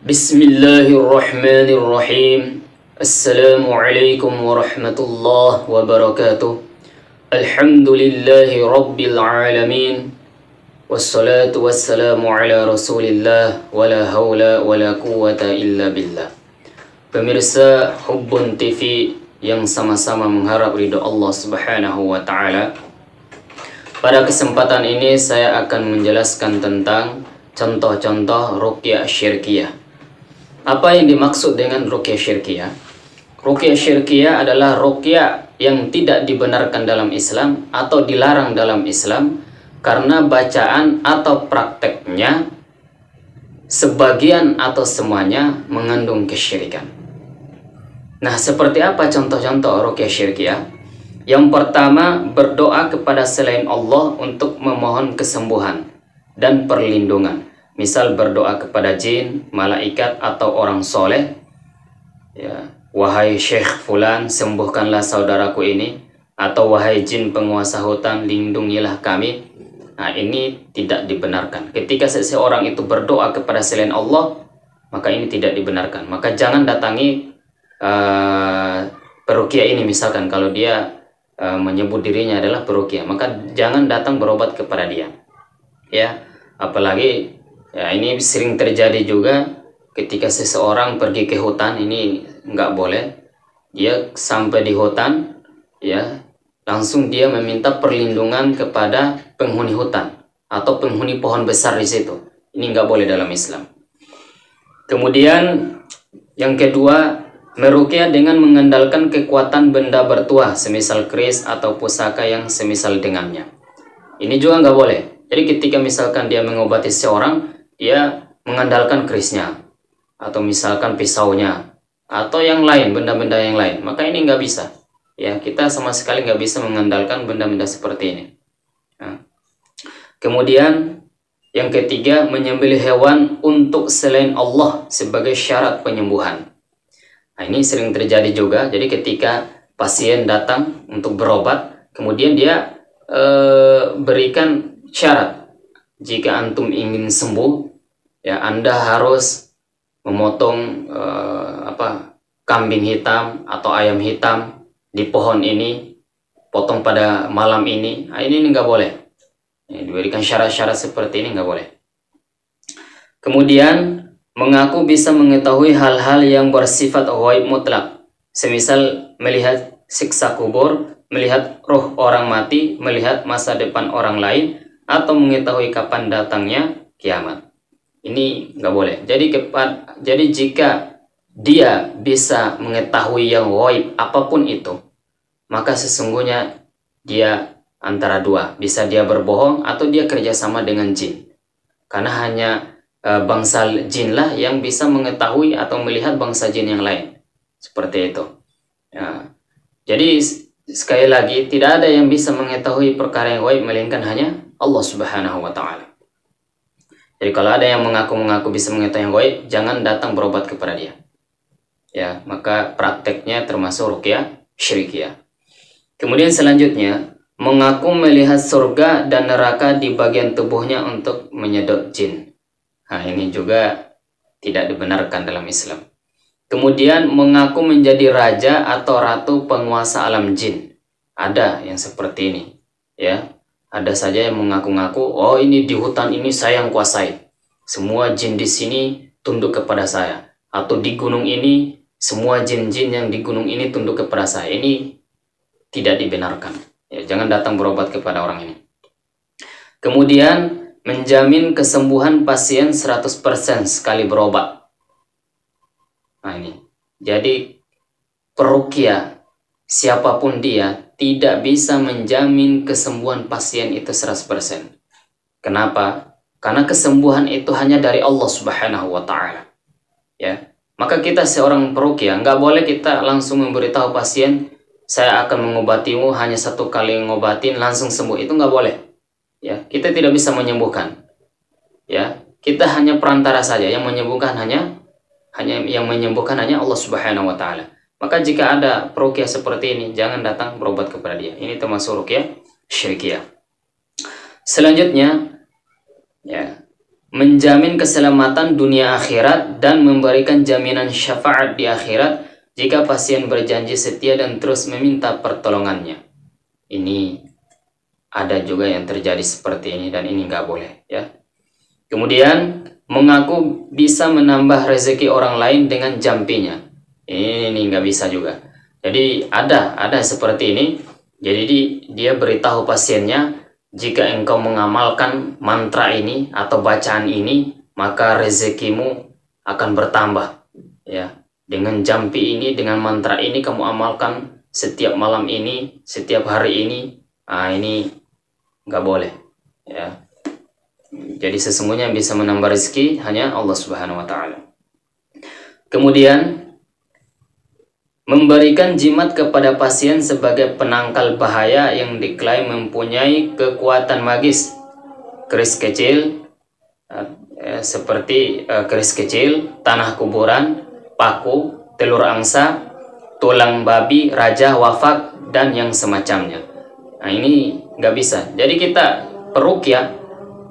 Bismillahirrahmanirrahim. Assalamualaikum warahmatullahi wabarakatuh. Alhamdulillahi rabbil alamin. Wassalatu wassalamu ala rasulillah. Wala hawla wala quwata illa billah. Pemirsa Hubbun TV yang sama-sama mengharap ridho Allah subhanahu wa ta'ala, pada kesempatan ini saya akan menjelaskan tentang contoh-contoh ruqyah syirkiyah. Apa yang dimaksud dengan ruqyah syirkiyah? Ruqyah syirkiyah adalah ruqyah yang tidak dibenarkan dalam Islam atau dilarang dalam Islam karena bacaan atau prakteknya sebagian atau semuanya mengandung kesyirikan. Nah, seperti apa contoh-contoh ruqyah syirkiyah? Yang pertama, berdoa kepada selain Allah untuk memohon kesembuhan dan perlindungan. Misal berdoa kepada jin, malaikat, atau orang soleh, ya, wahai Syekh Fulan, sembuhkanlah saudaraku ini, atau wahai jin penguasa hutan, lindungilah kami. Nah, ini tidak dibenarkan. Ketika seseorang itu berdoa kepada selain Allah, maka ini tidak dibenarkan. Maka jangan datangi peruqyah ini. Misalkan kalau dia menyebut dirinya adalah peruqyah, maka jangan datang berobat kepada dia. Ya, apalagi ya, ini sering terjadi juga ketika seseorang pergi ke hutan. Ini nggak boleh. Dia sampai di hutan, ya, langsung dia meminta perlindungan kepada penghuni hutan atau penghuni pohon besar di situ. Ini nggak boleh dalam Islam. Kemudian yang kedua, meruqyah dengan mengandalkan kekuatan benda bertuah, semisal keris atau pusaka yang semisal dengannya. Ini juga nggak boleh. Jadi ketika misalkan dia mengobati seorang, dia mengandalkan kerisnya atau misalkan pisaunya atau yang lain, benda-benda yang lain, maka ini nggak bisa. Ya, kita sama sekali nggak bisa mengandalkan benda-benda seperti ini. Nah, kemudian yang ketiga, menyembelih hewan untuk selain Allah sebagai syarat penyembuhan. Nah, ini sering terjadi juga. Jadi ketika pasien datang untuk berobat, kemudian dia berikan syarat, jika antum ingin sembuh, ya, Anda harus memotong kambing hitam atau ayam hitam di pohon ini, potong pada malam ini. Nah, ini nggak boleh. Ya, diberikan syarat-syarat seperti ini nggak boleh. Kemudian mengaku bisa mengetahui hal-hal yang bersifat ghaib mutlak, semisal melihat siksa kubur, melihat roh orang mati, melihat masa depan orang lain, atau mengetahui kapan datangnya kiamat. Ini nggak boleh. Jadi jika dia bisa mengetahui yang ghaib apapun itu, maka sesungguhnya dia antara dua, bisa dia berbohong atau dia kerjasama dengan jin. Karena hanya bangsa jinlah yang bisa mengetahui atau melihat bangsa jin yang lain. Seperti itu. Ya. Jadi sekali lagi, tidak ada yang bisa mengetahui perkara yang ghaib melainkan hanya Allah subhanahu wa ta'ala. Jadi kalau ada yang mengaku-mengaku bisa mengetahui yang ghaib, jangan datang berobat kepada dia. Ya, maka prakteknya termasuk ruqyah syirkiyah. Kemudian selanjutnya, mengaku melihat surga dan neraka di bagian tubuhnya untuk menyedot jin. Nah, ini juga tidak dibenarkan dalam Islam. Kemudian mengaku menjadi raja atau ratu penguasa alam jin. Ada yang seperti ini, ya. Ada saja yang mengaku-ngaku, oh ini di hutan ini saya yang kuasai. Semua jin di sini tunduk kepada saya. Atau di gunung ini, semua jin-jin yang di gunung ini tunduk kepada saya. Ini tidak dibenarkan. Ya, jangan datang berobat kepada orang ini. Kemudian menjamin kesembuhan pasien 100% sekali berobat. Nah ini. Jadi peruqyah, siapapun dia, tidak bisa menjamin kesembuhan pasien itu 100%. Kenapa? Karena kesembuhan itu hanya dari Allah subhanahu wa ta'ala. Ya. Maka kita seorang peruqyah, nggak boleh kita langsung memberitahu pasien, saya akan mengobatimu, hanya 1 kali ngobatin langsung sembuh. Itu nggak boleh. Ya, kita tidak bisa menyembuhkan. Ya, kita hanya perantara saja, yang menyembuhkan hanya Allah Subhanahu wa taala. Maka jika ada peruqyah seperti ini, jangan datang berobat kepada dia. Ini termasuk ruqyah syirkiyah. Selanjutnya, ya, menjamin keselamatan dunia akhirat dan memberikan jaminan syafaat di akhirat jika pasien berjanji setia dan terus meminta pertolongannya. Ini ada juga yang terjadi seperti ini, dan ini nggak boleh, ya. Kemudian mengaku bisa menambah rezeki orang lain dengan jampinya. Ini nggak bisa juga. Jadi ada seperti ini. Jadi dia beritahu pasiennya, jika engkau mengamalkan mantra ini atau bacaan ini, maka rezekimu akan bertambah. Ya, dengan jampi ini, dengan mantra ini kamu amalkan setiap malam ini, setiap hari ini. Nah, ini nggak boleh. Ya. Jadi sesungguhnya yang bisa menambah rezeki hanya Allah Subhanahu wa taala. Kemudian memberikan jimat kepada pasien sebagai penangkal bahaya yang diklaim mempunyai kekuatan magis. Keris kecil seperti keris kecil, tanah kuburan, paku, telur angsa, tulang babi, raja, wafak, dan yang semacamnya. Nah, ini nggak bisa. Jadi kita peruqyah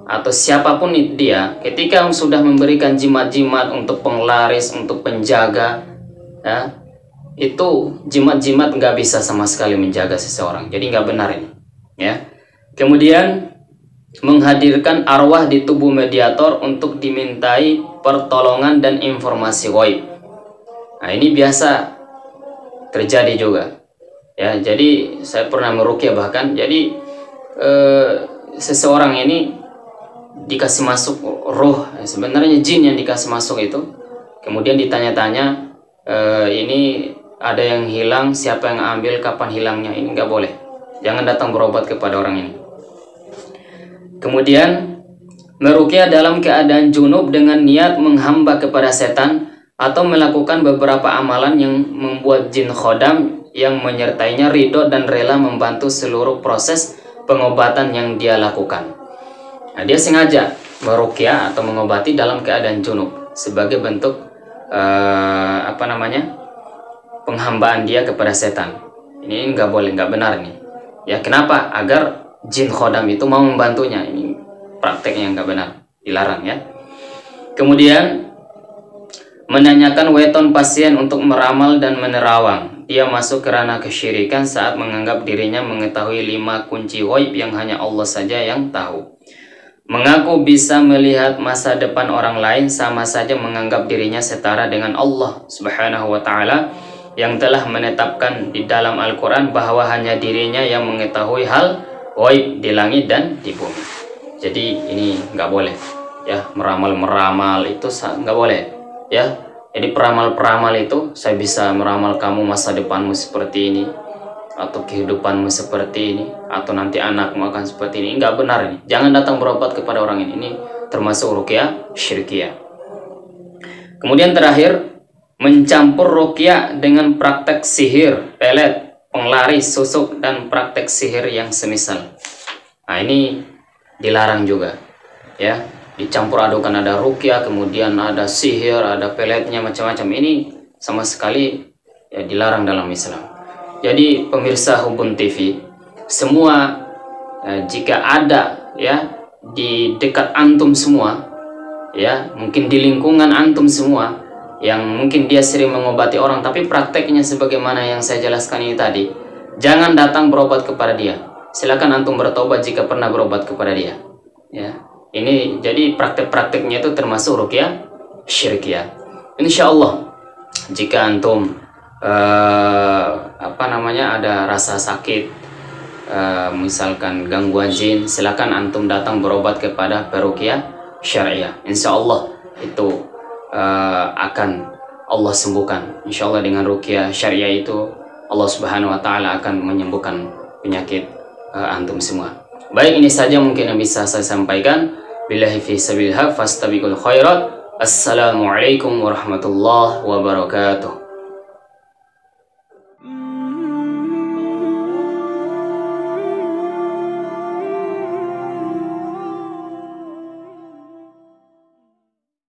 atau siapapun dia, ketika sudah memberikan jimat-jimat untuk penglaris, untuk penjaga, ya, itu jimat-jimat nggak bisa sama sekali menjaga seseorang. Jadi nggak benar ini, ya. Kemudian menghadirkan arwah di tubuh mediator untuk dimintai pertolongan dan informasi ghaib. Nah, ini biasa terjadi juga, ya. Jadi saya pernah meruqyah bahkan. Jadi seseorang ini dikasih masuk roh, sebenarnya jin yang dikasih masuk itu. Kemudian ditanya-tanya, ini ada yang hilang, siapa yang ambil, kapan hilangnya. Ini nggak boleh, jangan datang berobat kepada orang ini. Kemudian meruqyah dalam keadaan junub dengan niat menghamba kepada setan atau melakukan beberapa amalan yang membuat jin khodam yang menyertainya ridho dan rela membantu seluruh proses pengobatan yang dia lakukan. Nah, dia sengaja meruqyah atau mengobati dalam keadaan junub sebagai bentuk penghambaan dia kepada setan. Ini nggak boleh, nggak benar nih. Ya, kenapa? Agar jin khodam itu mau membantunya. Ini prakteknya nggak benar, dilarang, ya. Kemudian menanyakan weton pasien untuk meramal dan menerawang. Dia masuk ke ranah kesyirikan saat menganggap dirinya mengetahui 5 kunci ghaib yang hanya Allah saja yang tahu. Mengaku bisa melihat masa depan orang lain sama saja menganggap dirinya setara dengan Allah Subhanahu wa taala yang telah menetapkan di dalam Al-Quran bahwa hanya dirinya yang mengetahui hal ghaib di langit dan di bumi. Jadi ini nggak boleh, ya. Meramal itu nggak boleh, ya. Jadi peramal itu, saya bisa meramal kamu masa depanmu seperti ini, atau kehidupanmu seperti ini, atau nanti anakmu akan seperti ini. Nggak benar ini. Jangan datang berobat kepada orang ini. Ini termasuk ruqyah syirkiyah. Kemudian terakhir, mencampur ruqyah dengan praktek sihir, pelet, penglaris, susuk, dan praktek sihir yang semisal. Nah, ini dilarang juga, ya. Dicampur adukan, ada ruqyah, kemudian ada sihir, ada peletnya, macam-macam. Ini sama sekali, ya, dilarang dalam Islam. Jadi pemirsa Hubun TV, semua jika ada, ya, di dekat antum semua, ya, mungkin di lingkungan antum semua yang mungkin dia sering mengobati orang tapi prakteknya sebagaimana yang saya jelaskan ini tadi, jangan datang berobat kepada dia. Silakan antum bertobat jika pernah berobat kepada dia, ya. Ini jadi praktek-prakteknya itu termasuk ruqyah syirkiyah. Insya Allah jika antum ada rasa sakit, misalkan gangguan jin, silakan antum datang berobat kepada peruqyah syariah. Insya Allah itu akan Allah sembuhkan. Insya Allah dengan ruqyah syariah itu Allah Subhanahu wa taala akan menyembuhkan penyakit antum semua. Baik, ini saja mungkin yang bisa saya sampaikan. Billahi fi sabilillah fastabiqul khairat. Assalamualaikum warahmatullahi wabarakatuh.